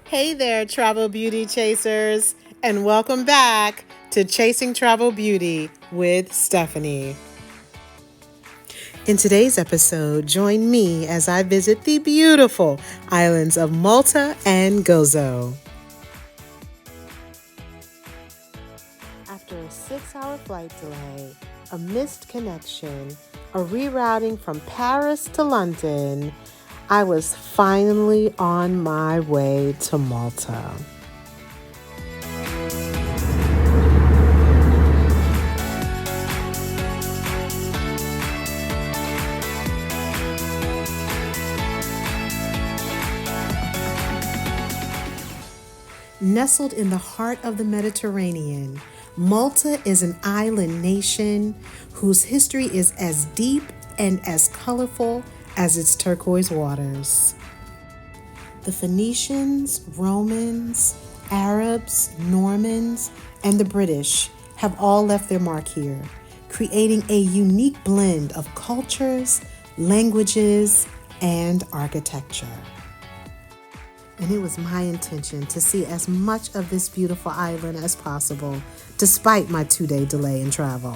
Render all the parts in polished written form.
Hey there, travel beauty chasers, and welcome back to Chasing Travel Beauty with Stephanie. In today's episode, join me as I visit the beautiful islands of Malta and Gozo. After a 6-hour flight delay, a missed connection, a rerouting from Paris to London, I was finally on my way to Malta. Nestled in the heart of the Mediterranean, Malta is an island nation whose history is as deep and as colorful as its turquoise waters. The Phoenicians, Romans, Arabs, Normans, and the British have all left their mark here, creating a unique blend of cultures, languages, and architecture. And it was my intention to see as much of this beautiful island as possible, despite my 2-day delay in travel.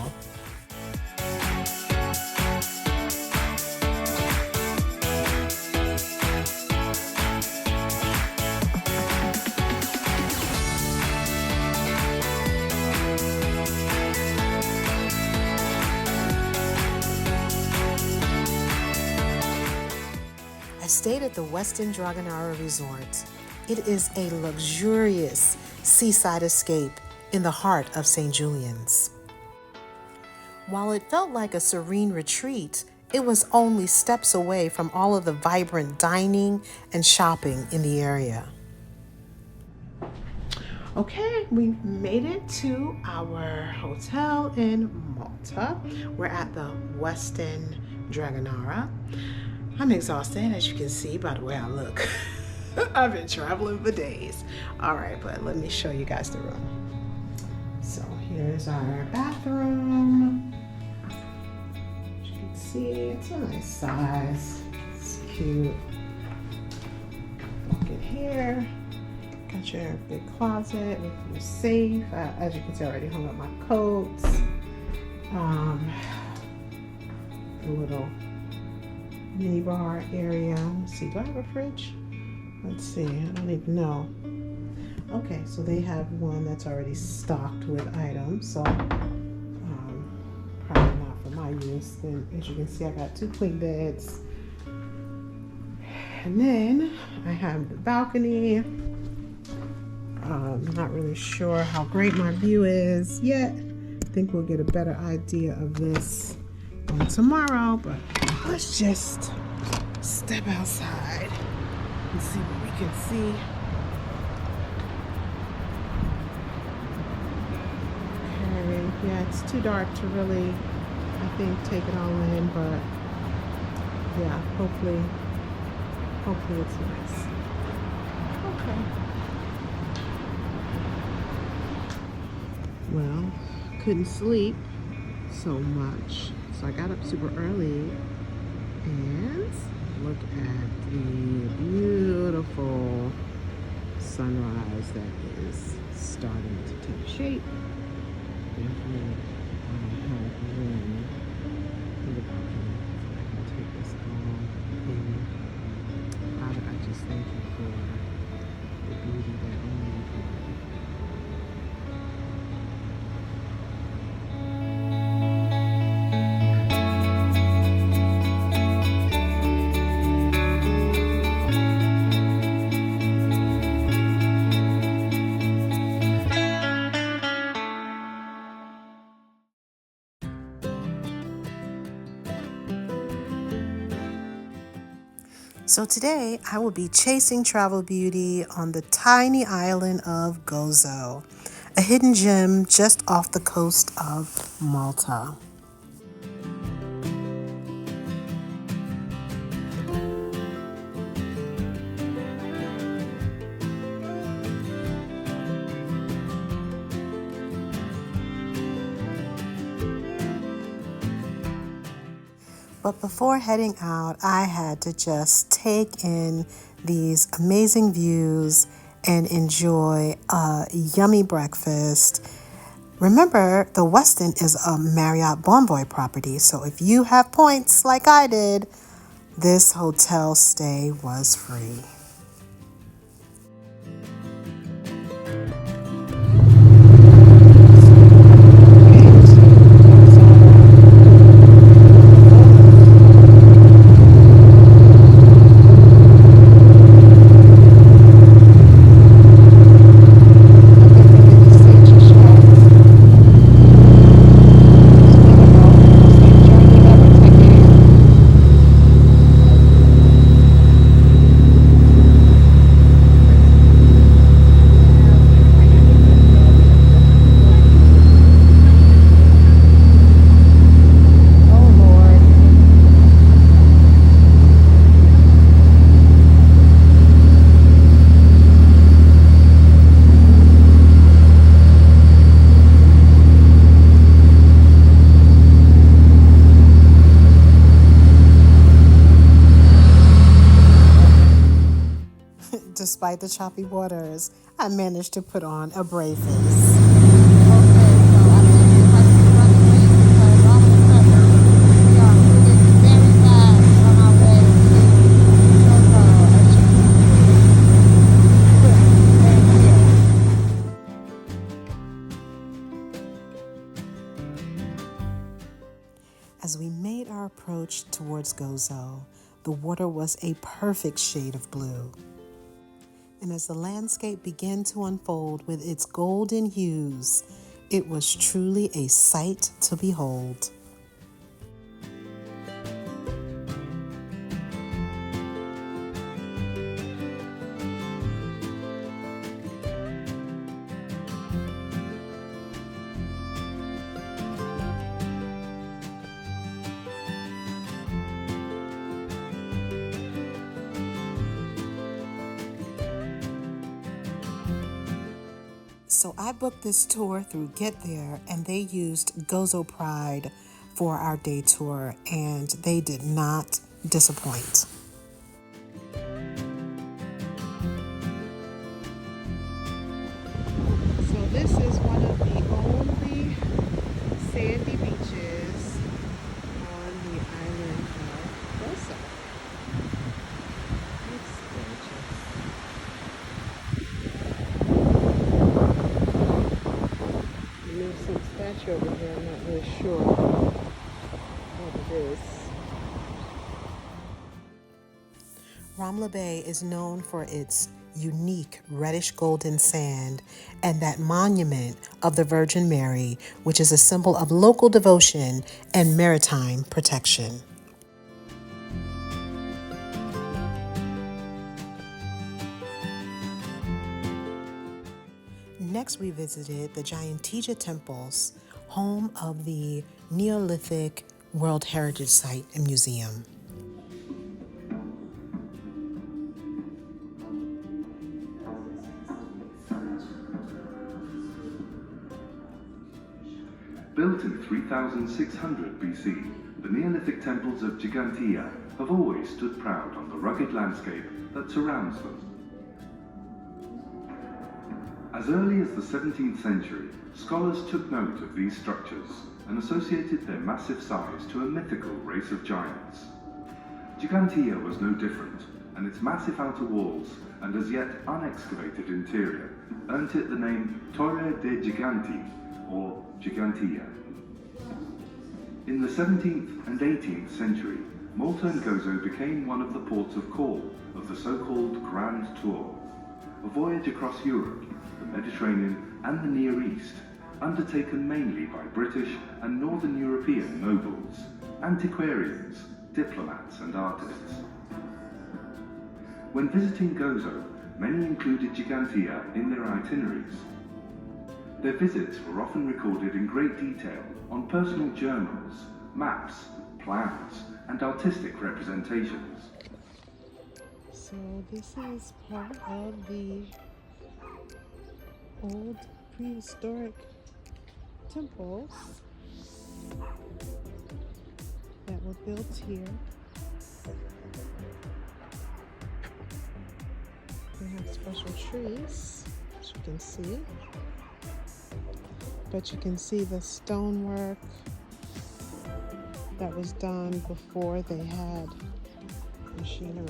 I stayed at the Westin Dragonara resort. It is a luxurious seaside escape in the heart of St Julian's. While it felt like a serene retreat, it was only steps away from all of the vibrant dining and shopping in the area. Okay, we made it to our hotel in Malta. We're at the Westin Dragonara. I'm exhausted, as you can see by the way I look. I've been traveling for days. All right, but let me show you guys the room. So here's our bathroom. As you can see, it's a nice size. It's cute. Look at here. Got your big closet with your safe. As you can see, I already hung up my coats. A little mini bar area. Let's see, do I have a fridge? Let's see, I don't even know. Okay, so they have one that's already stocked with items, so probably not for my use. Then, as you can see, I got 2 queen beds. And then I have the balcony. I'm not really sure how great my view is yet. I think we'll get a better idea of this tomorrow, but let's just step outside and see what we can see. Okay, yeah, it's too dark to really, I think, take it all in, but yeah, hopefully it's nice. Okay. Well, couldn't sleep so much, so I got up super early and look at the beautiful sunrise that is starting to take shape. Definitely have room in the balcony. I can take this all in. Father, I just thank you for the beauty that only you can bring. So today I will be chasing travel beauty on the tiny island of Gozo, a hidden gem just off the coast of Malta. But before heading out, I had to just take in these amazing views and enjoy a yummy breakfast. Remember, the Westin is a Marriott Bonvoy property, so if you have points like I did, this hotel stay was free. Despite the choppy waters, I managed to put on a brave face. As we made our approach towards Gozo, the water was a perfect shade of blue. And as the landscape began to unfold with its golden hues, it was truly a sight to behold. So I booked this tour through Get There, and they used Gozo Pride for our day tour, and they did not disappoint. So this is one of the only sandy beaches on the island of Gozo. It's gorgeous. There's some statue over here, I'm not really sure what it is. Ramla Bay is known for its unique reddish golden sand and that monument of the Virgin Mary, which is a symbol of local devotion and maritime protection. Next, we visited the Ggantija Temples, home of the Neolithic World Heritage Site and Museum. Built in 3600 BC, the Neolithic temples of Ggantija have always stood proud on the rugged landscape that surrounds them. As early as the 17th century, scholars took note of these structures and associated their massive size to a mythical race of giants. Ggantija was no different, and its massive outer walls and as yet unexcavated interior earned it the name Torre de Giganti, or Ggantija. In the 17th and 18th century, Malta and Gozo became one of the ports of call of the so-called Grand Tour, a voyage across Europe, the Mediterranean and the Near East, undertaken mainly by British and Northern European nobles, antiquarians, diplomats and artists. When visiting Gozo, many included Ggantija in their itineraries. Their visits were often recorded in great detail on personal journals, maps, plans, and artistic representations. So this is part of the old prehistoric temples that were built here. They have special trees, as you can see. But you can see the stonework that was done before they had machinery.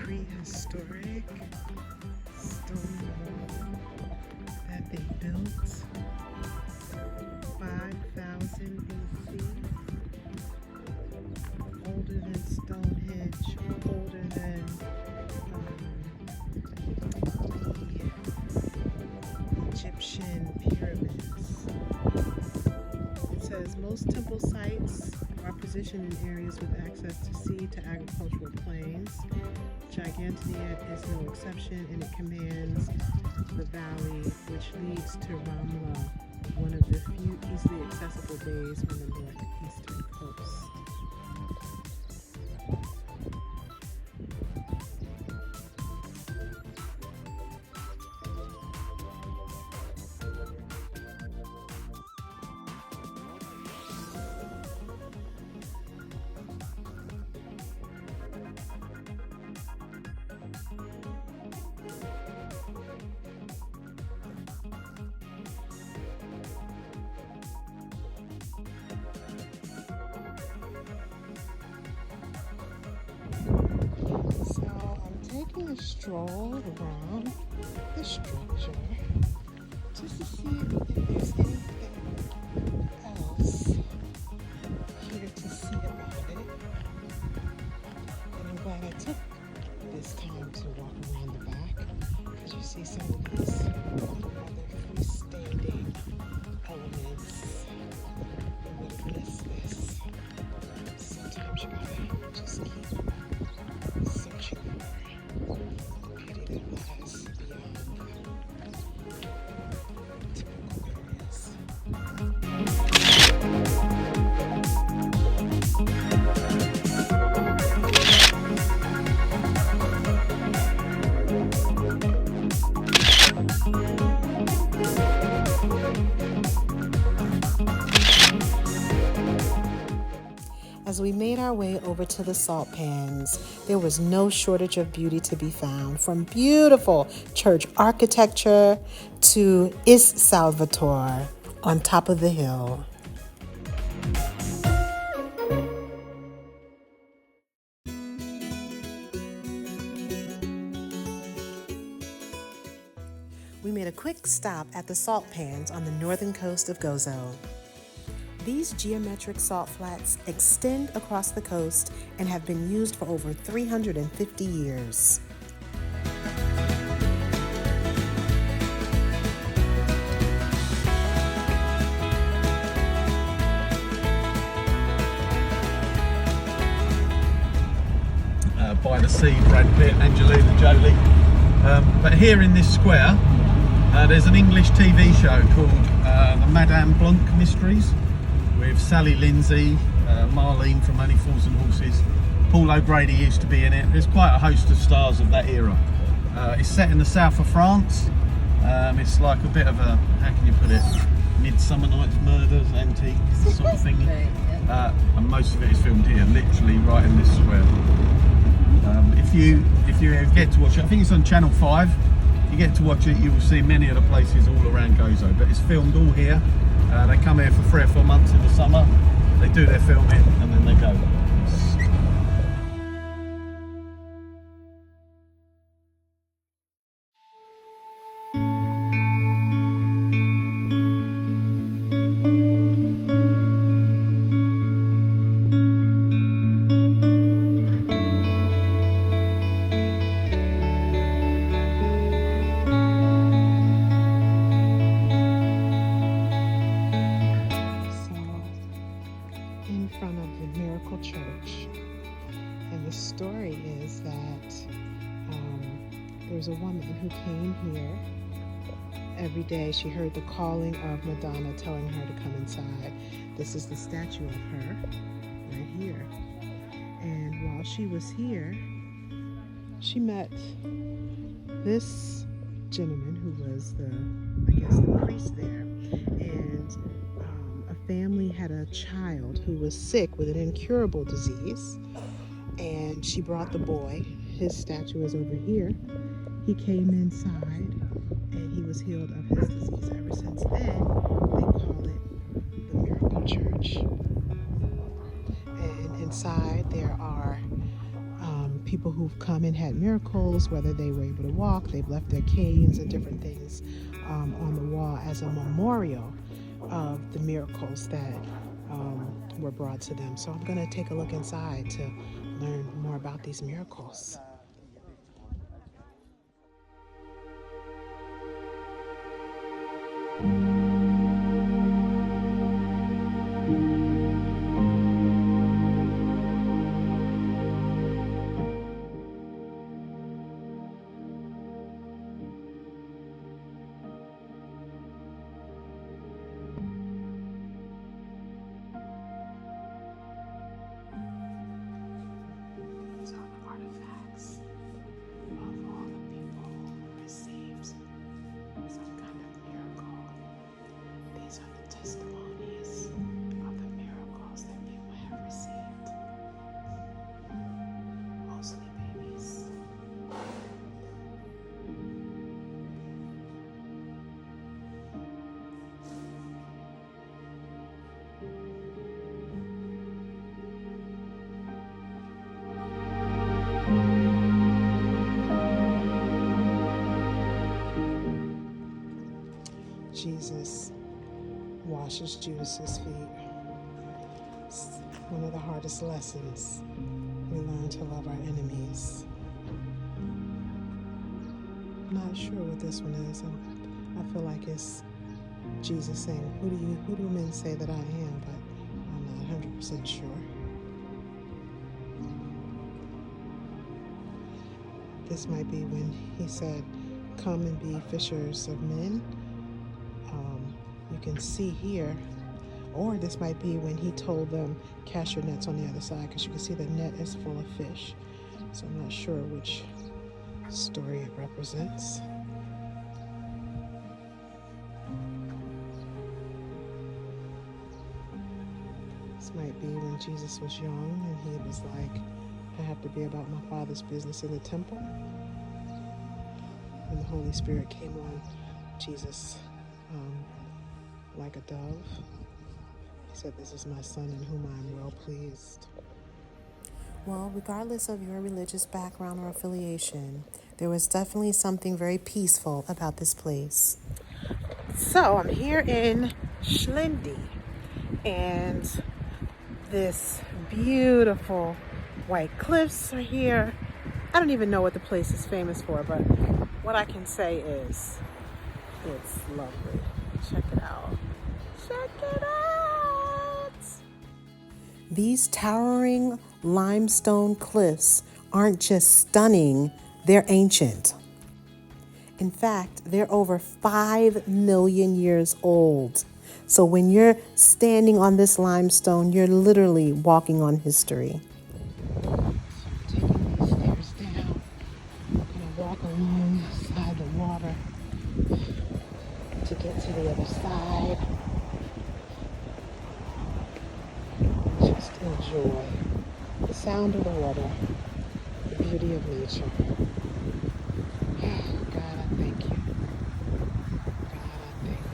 Prehistoric stone wall that they built 5000 BC, older than Stonehenge, older than the Egyptian pyramids. It says most temple sites are positioned in areas with access to sea to agricultural plains. Ggantija is no exception, and it commands the valley which leads to Ramla, one of the few easily accessible bays on the northeastern coast. Taking a stroll around the structure just to see if there's anything else here to see about it. And I'm glad I took this time to walk around the back, because you see some of these other freestanding elements that would have missed this. Sometimes you gotta just keep searching for beauty that lies beyond typical areas. As we made our way over to the salt pans, there was no shortage of beauty to be found, from beautiful church architecture to Is Salvatore on top of the hill. We made a quick stop at the salt pans on the northern coast of Gozo. These geometric salt flats extend across the coast and have been used for over 350 years. By the sea, Brad Pitt, Angelo and Jolie. But here in this square, there's an English TV show called the Madame Blanc Mysteries, with Sally Lindsay, Marlene from Only Fools and Horses. Paul O'Grady used to be in it. There's quite a host of stars of that era. It's set in the south of France. It's like a bit of a, how can you put it, Midsummer Night's Murders, antiques sort of thing. And most of it is filmed here, literally right in this square. If you get to watch it, I think it's on Channel 5. If you get to watch it, you will see many of the places all around Gozo, but it's filmed all here. They come here for 3 or 4 months in the summer, they do their filming and then they go. In front of the Miracle Church. And the story is that there's a woman who came here every day. She heard the calling of Madonna telling her to come inside. This is the statue of her right here. And while she was here, she met this gentleman who was the priest there. And a family had a child who was sick with an incurable disease. And she brought the boy. His statue is over here. He came inside and he was healed of his disease. Ever since then, they call it the Miracle Church. And inside there are people who've come and had miracles, whether they were able to walk, they've left their canes and different things on the wall as a memorial of the miracles that were brought to them. So I'm going to take a look inside to learn more about these miracles. Jesus washes Judas's feet. It's one of the hardest lessons. We learn to love our enemies. I'm not sure what this one is. I feel like it's Jesus saying, who do men say that I am? But I'm not 100% sure. This might be when he said, come and be fishers of men. You can see here, or this might be when he told them cast your nets on the other side, because you can see the net is full of fish. So I'm not sure which story it represents. This might be when Jesus was young and he was like, I have to be about my Father's business in the temple. And the Holy Spirit came on Jesus like a dove. He said, this is my son in whom I am well pleased. Well, regardless of your religious background or affiliation, there was definitely something very peaceful about this place. So I'm here in Schlindi, and this beautiful white cliffs are here. I don't even know what the place is famous for, but what I can say is it's lovely. Check it out. Check it out! These towering limestone cliffs aren't just stunning, they're ancient. In fact, they're over 5 million years old. So when you're standing on this limestone, you're literally walking on history. So I'm taking these stairs down. I'm going to walk alongside the water to get to the other side. Just enjoy the sound of the water, the beauty of nature. Oh, God, I thank you. God, I thank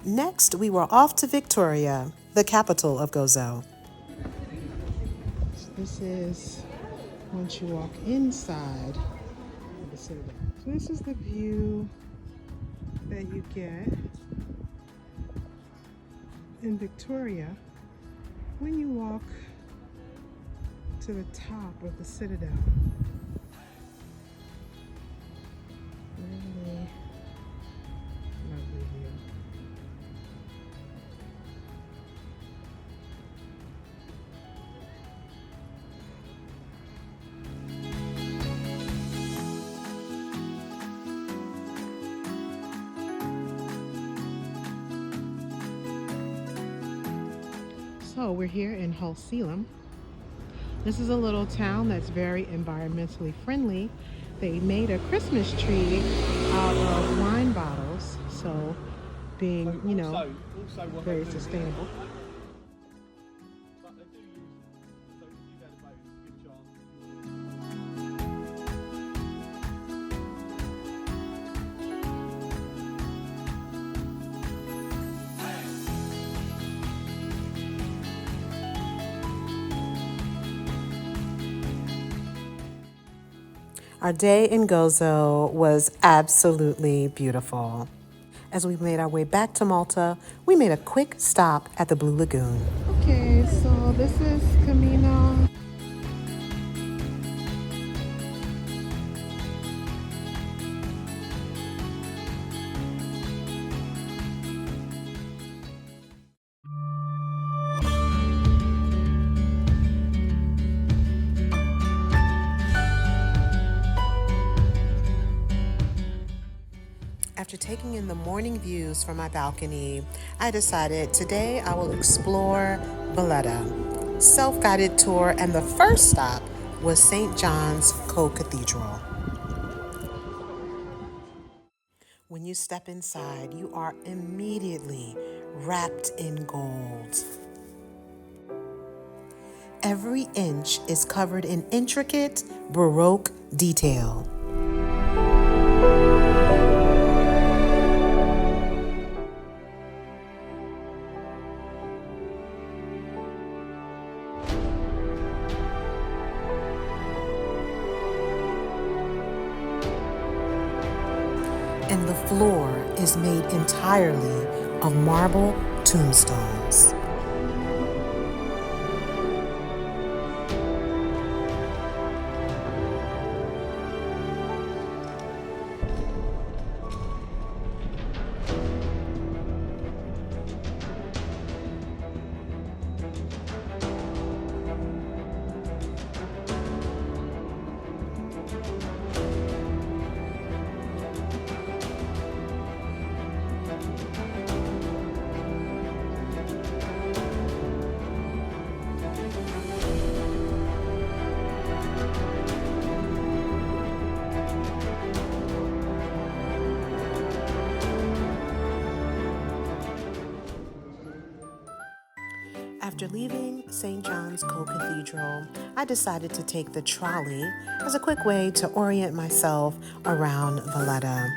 you. Next, we were off to Victoria, the capital of Gozo. So this is once you walk inside of the Citadel. So this is the view that you get in Victoria when you walk to the top of the Citadel. Really lovely view. So we're here in Hulselam. This is a little town that's very environmentally friendly. They made a Christmas tree out of wine bottles, so being, you know, very sustainable. Our day in Gozo was absolutely beautiful. As we made our way back to Malta, we made a quick stop at the Blue Lagoon. Okay, so this is Camino. After taking in the morning views from my balcony, I decided today I will explore Valletta. Self-guided tour, and the first stop was St. John's Co-Cathedral. When you step inside, you are immediately wrapped in gold. Every inch is covered in intricate Baroque detail. And the floor is made entirely of marble tombstones. After leaving St. John's Co-Cathedral, I decided to take the trolley as a quick way to orient myself around Valletta.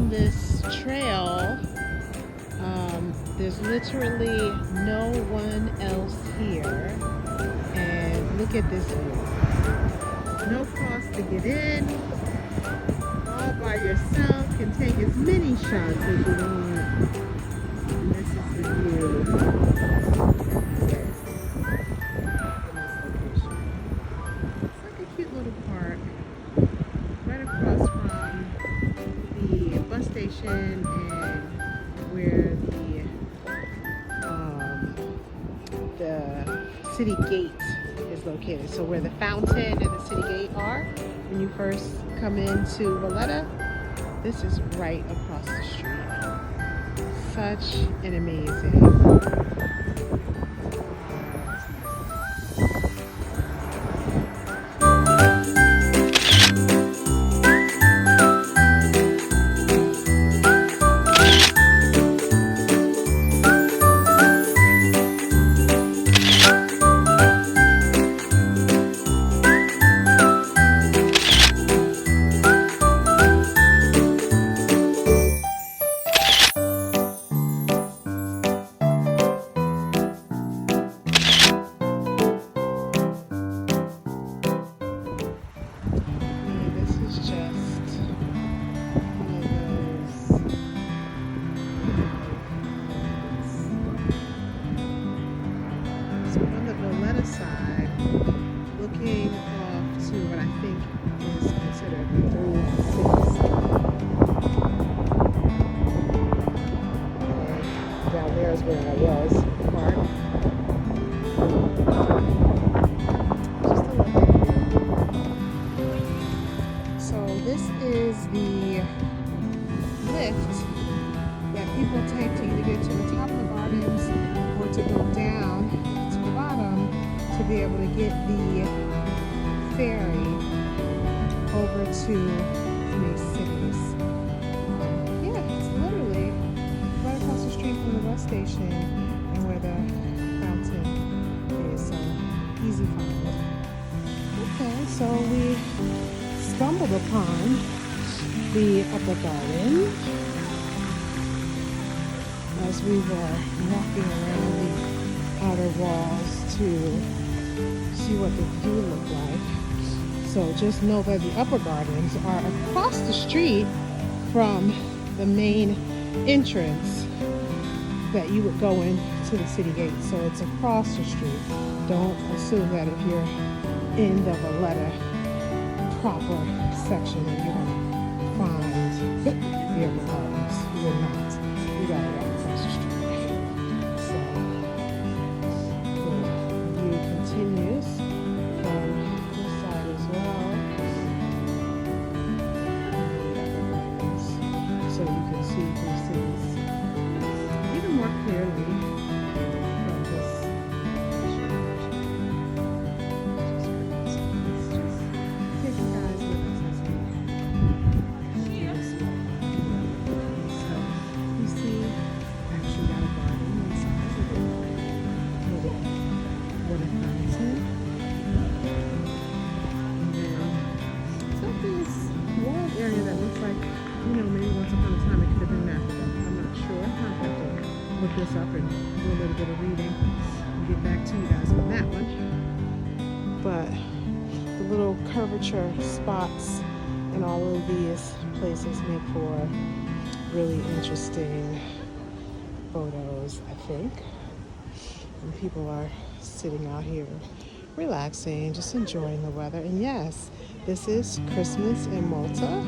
This trail, there's literally no one else here, and look at this view. No cost to get in, all by yourself, can take as many shots as you want, and this is the view. It's like a cute little park right across from the bus station and where the city gate is located. So where the fountain and the city gate are, when you first come into Valletta, this is right across the street. Such an amazing. Be able to get the ferry over to these cities. Yeah, it's literally right across the street from the bus station and where the fountain is, so easy find. Okay, so we stumbled upon the upper garden as we were walking around the outer walls to see what the view looked like. So just know that the upper gardens are across the street from the main entrance that you would go into the city gate. So it's across the street. Don't assume that if you're in the Valletta proper section that you're gonna find the upper gardens. You're not. You gotta walk across the street. Continues from this side as well, so you can see these things even more clearly from this. Just take you guys with us as we do this one. So you see, actually got a garden inside of it. Water fountain. And then this walled area that looks like, maybe once upon a time it could have been natural. I'm not sure. I'll have to look this up and do a little bit of reading and get back to you guys on that one. But the little curvature spots in all of these places make for really interesting photos, I think. And people are sitting out here relaxing, just enjoying the weather. And yes, this is Christmas in Malta,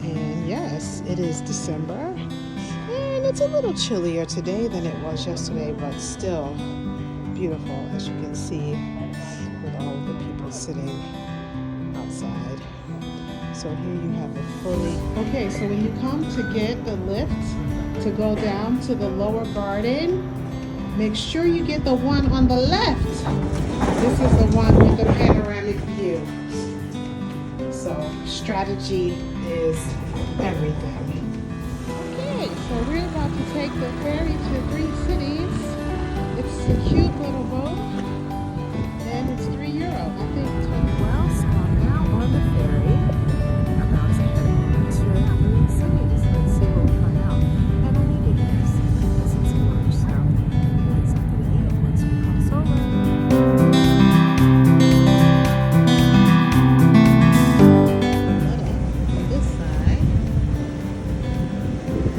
and yes, it is December, and it's a little chillier today than it was yesterday, but still beautiful, as you can see, with all of the people sitting outside. So here you have the fully... Okay, so when you come to get the lift to go down to the lower garden, make sure you get the one on the left. This is the one with the panoramic view. So strategy is everything. Okay, so we're about to take the ferry to 3 cities. It's a cute little boat, and it's €3. I think it's well. So I'm now on the ferry, about to head to 3 cities. Let's see what we find out. And I need to get some lunch, so we'll get something to eat once we cross over. This side,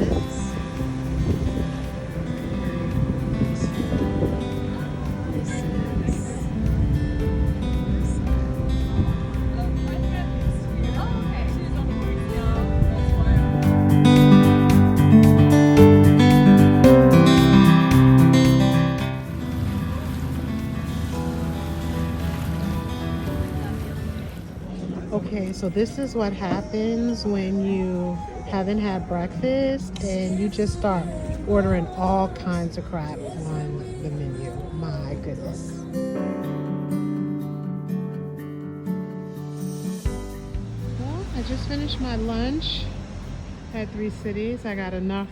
it's very Okay, so this is what happens when you haven't had breakfast and you just start ordering all kinds of crap on the menu. My goodness. Well, I just finished my lunch at 3 Cities. I got enough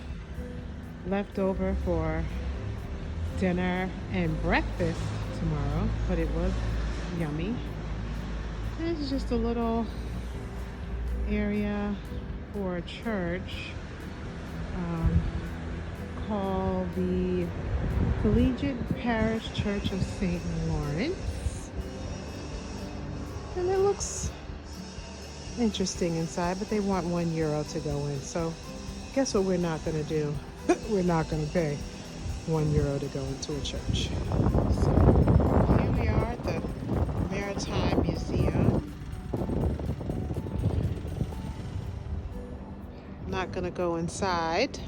left over for dinner and breakfast tomorrow, but it was yummy. This is just a little area for a church called the Collegiate Parish Church of St. Lawrence. And it looks interesting inside, but they want €1 to go in. So guess what we're not going to do? We're not going to pay €1 to go into a church. So here we are at the Maritime Museum. I'm not going to go inside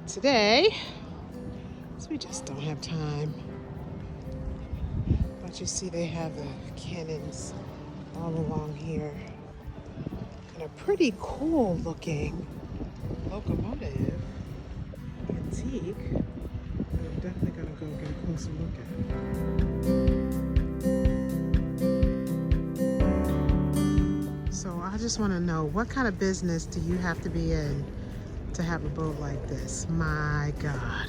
today, so we just don't have time. But you see they have the cannons all along here. And a pretty cool looking locomotive, antique. I'm definitely gonna go get a closer look at it. So I just want to know, what kind of business do you have to be in to have a boat like this? My God,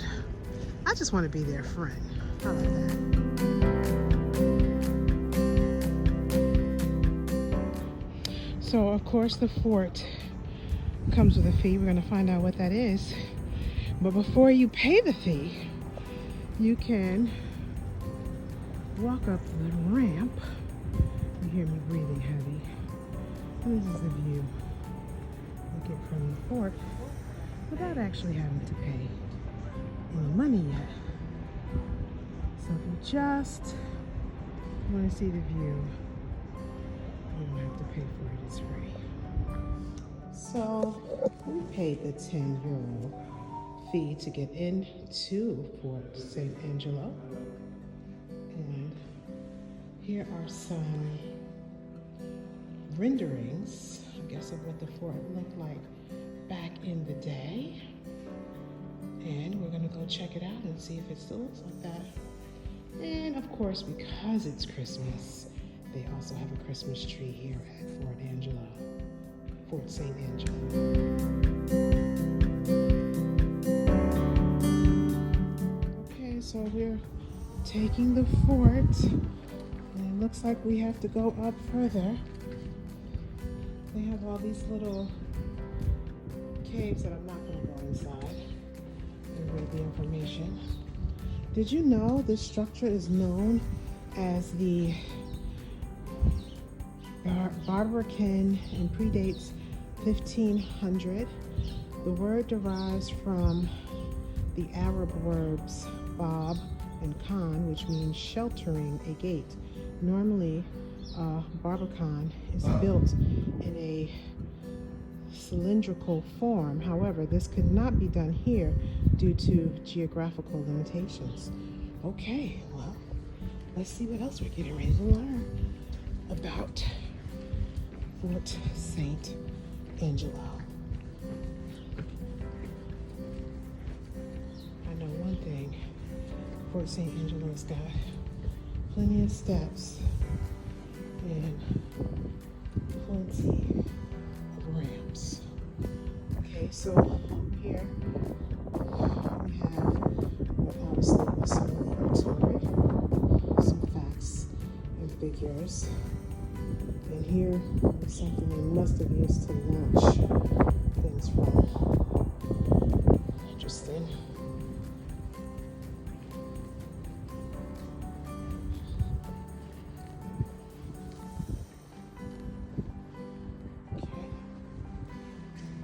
I just want to be their friend. How about that? So of course the fort comes with a fee. We're going to find out what that is. But before you pay the fee, you can walk up the ramp. You hear me breathing heavy. And this is the view you get from the fort without actually having to pay any money yet. So if you just want to see the view, you don't have to pay for it, it's free. So we paid the €10 fee to get into Fort St. Angelo. And here are some renderings, I guess, of what the fort looked like back in the day. And we're gonna go check it out and see if it still looks like that. And of course, because it's Christmas, they also have a Christmas tree here at Fort St. Angelo. Okay, so we're taking the fort, and it looks like we have to go up further. They have all these little caves that I'm not going to go inside and read the information. Did you know this structure is known as the Barbican and predates 1500. The word derives from the Arab verbs bab and khan, which means sheltering a gate. Normally, barbican is built in a cylindrical form. However, this could not be done here due to geographical limitations. Okay, well, let's see what else we're getting ready to learn about Fort St. Angelo. I know one thing, Fort St. Angelo's got plenty of steps and plenty of ramps. Okay, so here we have what obviously was some of the artillery, some facts and figures. And here is something they must have used to launch things from. Interesting. Okay.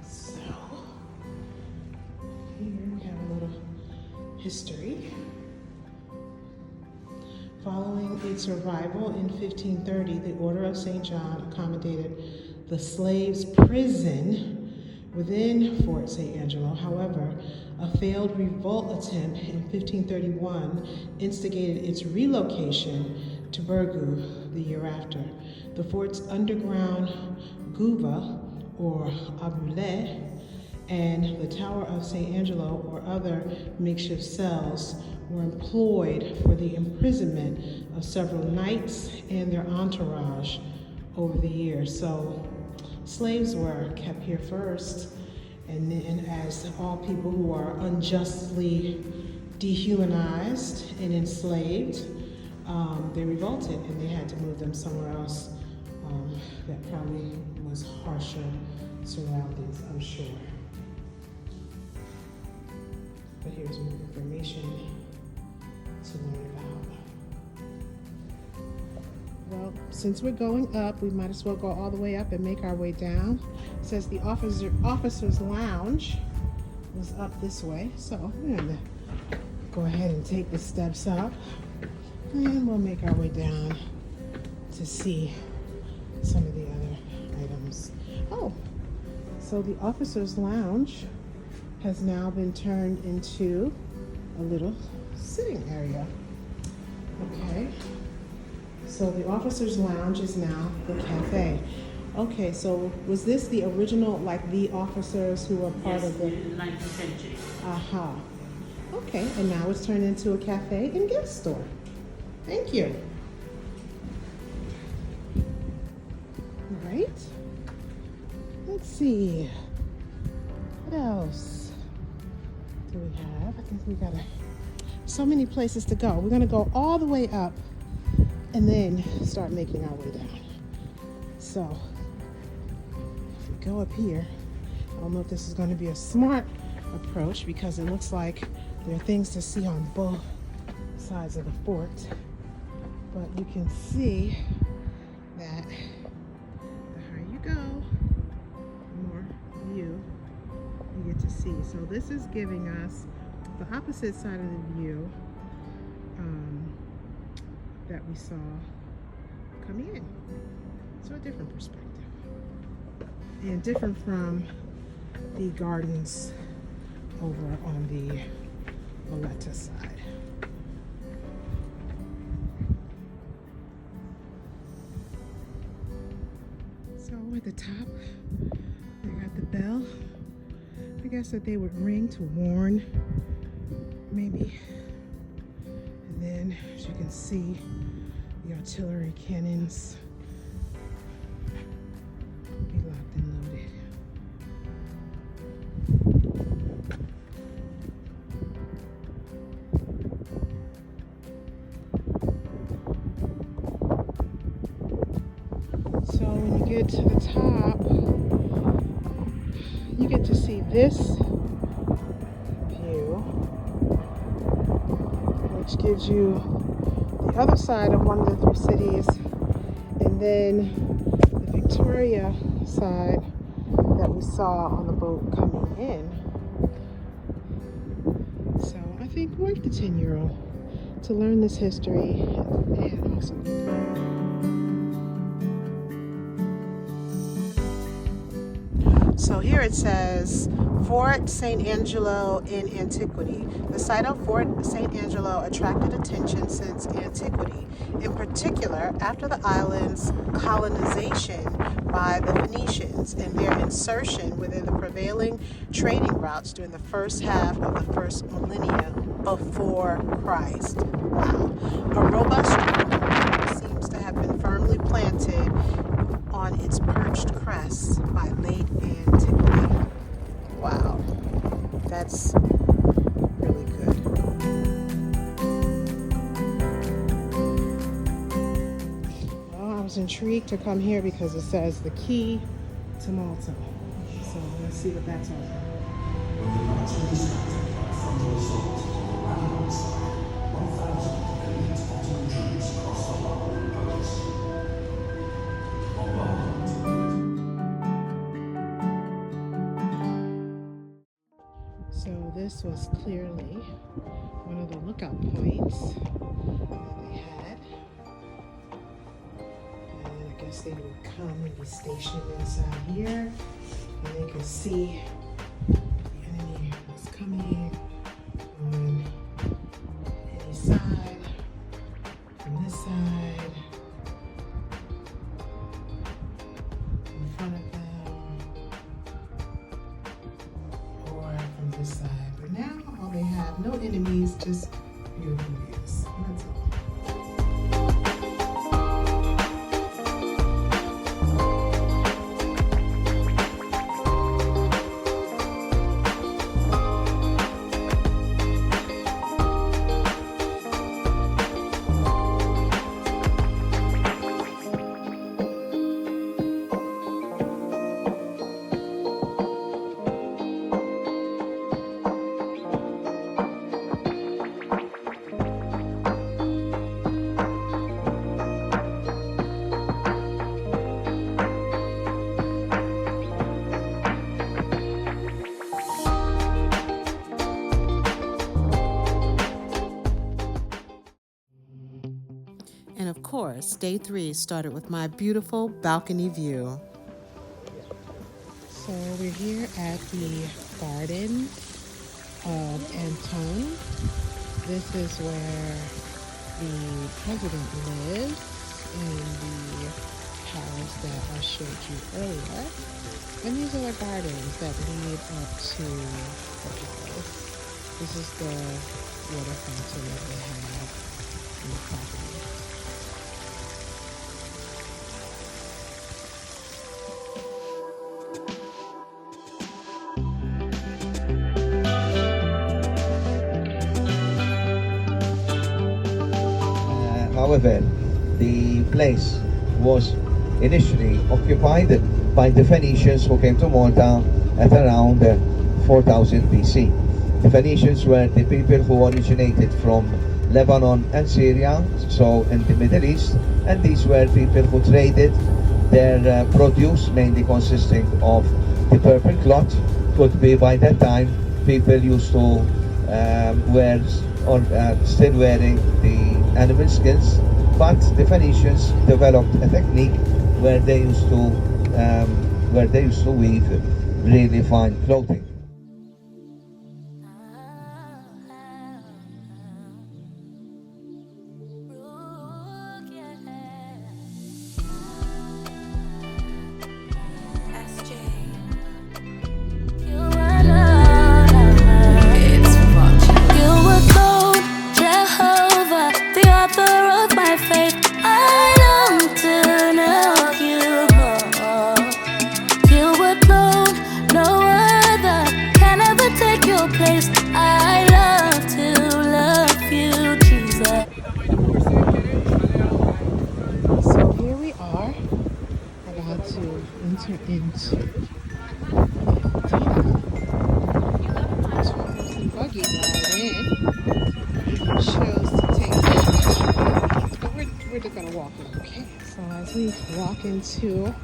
So here we have a little history. Following its arrival in 1530, the Order of St. John accommodated the slaves' prison within Fort St. Angelo. However, a failed revolt attempt in 1531 instigated its relocation to Burgu the year after. The fort's underground guva, or abule, and the Tower of St. Angelo, or other makeshift cells, were employed for the imprisonment of several knights and their entourage over the years. So slaves were kept here first, and then as all people who are unjustly dehumanized and enslaved, they revolted and they had to move them somewhere else that probably was harsher surroundings, I'm sure. But here's more information to learn about. Well, since we're going up, we might as well go all the way up and make our way down. It says the officer's lounge was up this way, so we're gonna go ahead and take the steps up, and we'll make our way down to see some of the other items. Oh, so the officer's lounge has now been turned into a little sitting area. Okay, so the officer's lounge is now the cafe. Okay, so was this the original, like the officers who were part of the 19th century? Aha. Okay, and now it's turned into a cafe and gift store. Thank you. All right. Let's see. What else do we have? I think we got so many places to go. We're gonna go all the way up and then start making our way down. So if we go up here, I don't know if this is going to be a smart approach because it looks like there are things to see on both sides of the fort, but you can see that the higher you go, the more view you get to see. So this is giving us the opposite side of the view that we saw coming in. So a different perspective. And different from the gardens over on the Valletta side. So at the top, they got the bell. I guess that they would ring to warn, maybe. And then, as you can see, the artillery cannons will be locked and loaded. So when you get to the top, you get to see this view, which gives you the other side of one of the three cities, and then the Victoria side that we saw on the boat coming in. So I think worth the 10-euro to learn this history and also So here it says, Fort St. Angelo in antiquity. The site of Fort St. Angelo attracted attention since antiquity, in particular after the island's colonization by the Phoenicians and their insertion within the prevailing trading routes during the first half of the first millennium before Christ. Wow. A robust stronghold seems to have been firmly planted on its perched crest by late antiquity. Wow, that's really good. Well, I was intrigued to come here because it says the key to Malta. So let's see what that's all about. So this was clearly one of the lookout points that they had. And I guess they would come and be stationed inside here, and they could see the enemy was coming on any side, from this side, enemies, just beautiful views. That's all. And of course, day 3 started with my beautiful balcony view. So we're here at the Garden of Anton. This is where the president lives in the palace that I showed you earlier. And these are the gardens that lead up to the palace. This is the water fountain that they have in the property. However, the place was initially occupied by the Phoenicians who came to Malta at around 4000 BC. The Phoenicians were the people who originated from Lebanon and Syria, so in the Middle East, and these were people who traded their produce, mainly consisting of the purple cloth. Could be by that time people used to wear or still wearing the animal skins, but the Phoenicians developed a technique where they used to weave really fine clothing. Into buggy ride in. Chose to take the but we're just gonna walk in, okay? So as we walk into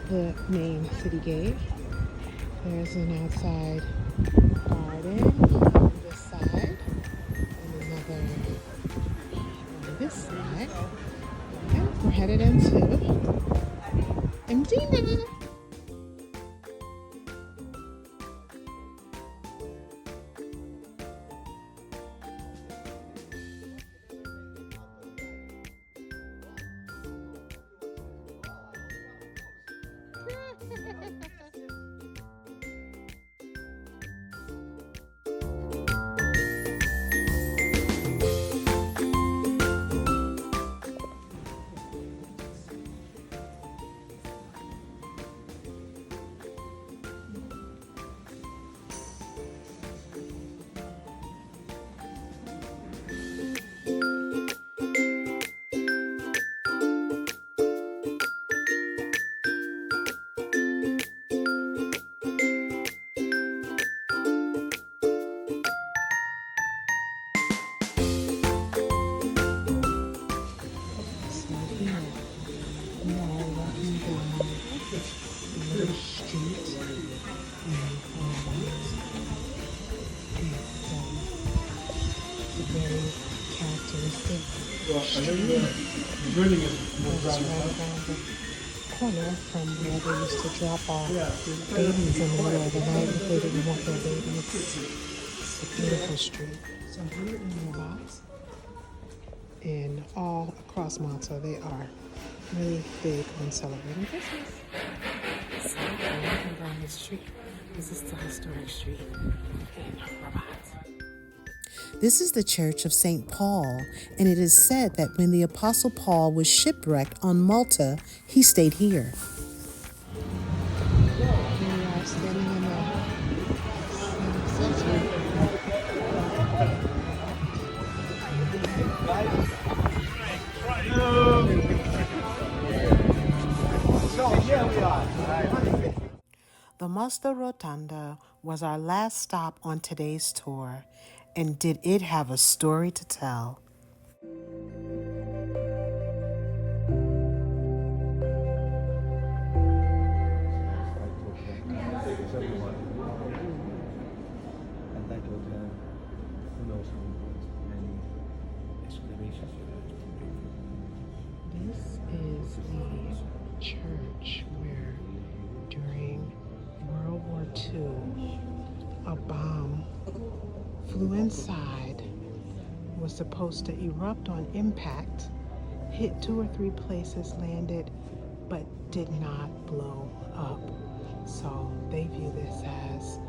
the main city gate, there's an outside garden on this side and another on this side. And we're headed into Mdina. Drilling is right around the corner from where they used to drop off babies in the middle of the night if they didn't want their babies. It's a beautiful street. So here in Rabat and all across Malta, they are really big on celebrating Christmas. So we're walking down the street. This is the historic street in Rabat. This is the church of St. Paul, and it is said that when the Apostle Paul was shipwrecked on Malta, he stayed here. We are standing in the The Musta Rotunda was our last stop on today's tour, and did it have a story to tell? This is the church where during World War II, a bomb flew inside, was supposed to erupt on impact, hit 2 or 3 places, landed, but did not blow up. So they view this as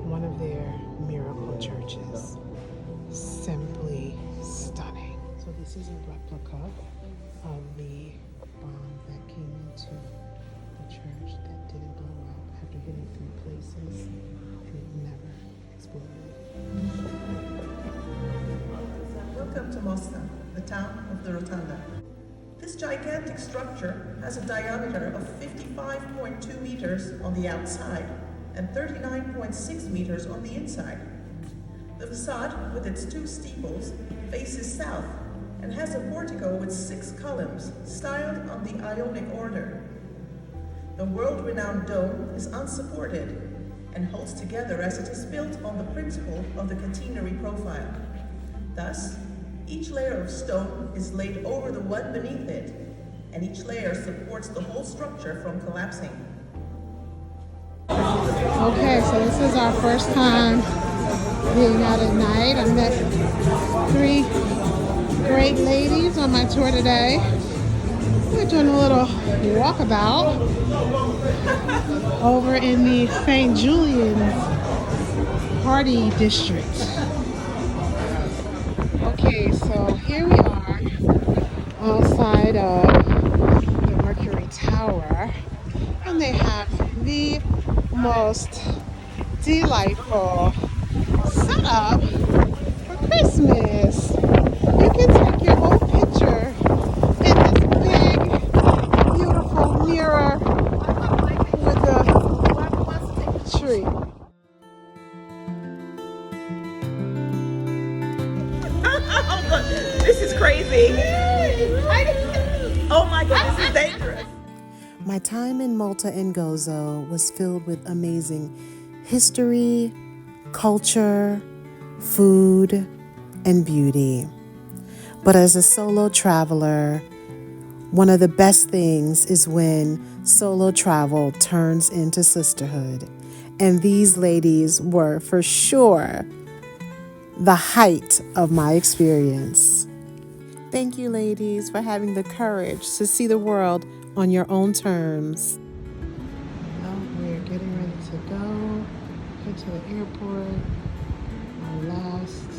one of their miracle churches. Simply stunning. So this is a replica of the bomb that came into the church that didn't blow up after hitting 3 places, and it never exploded. Welcome to Mosca, the town of the Rotunda. This gigantic structure has a diameter of 55.2 meters on the outside and 39.6 meters on the inside. The facade, with its 2 steeples, faces south and has a portico with 6 columns, styled on the Ionic order. The world-renowned dome is unsupported and holds together as it is built on the principle of the catenary profile. Thus, each layer of stone is laid over the one beneath it, and each layer supports the whole structure from collapsing. Okay, so this is our first time being out at night. I met 3 great ladies on my tour today. We're doing a little walkabout over in the St Julian party district. Okay, so here we are outside of the Mercury Tower, and they have the most delightful setup for Christmas. You can take your whole picture in this big, beautiful mirror with a tree. This is crazy. Oh my God, this is dangerous. My time in Malta and Gozo was filled with amazing history, culture, food, and beauty. But as a solo traveler, one of the best things is when solo travel turns into sisterhood. And these ladies were for sure the height of my experience. Thank you, ladies, for having the courage to see the world on your own terms. Well, we're getting ready to go, head to the airport. Our last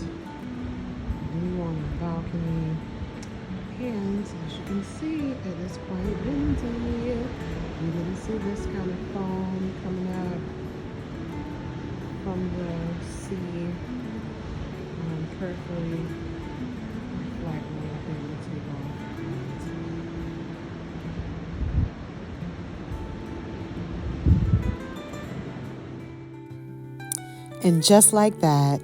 view on the balcony. And as you can see, it is quite windy. You didn't see this kind of foam coming up from the sea. Perfectly flat right there. Let's take off. And just like that,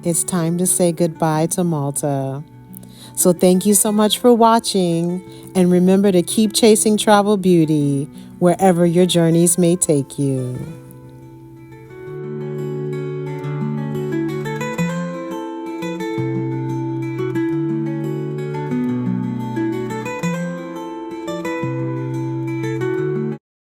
it's time to say goodbye to Malta. So thank you so much for watching, and remember to keep chasing travel beauty wherever your journeys may take you.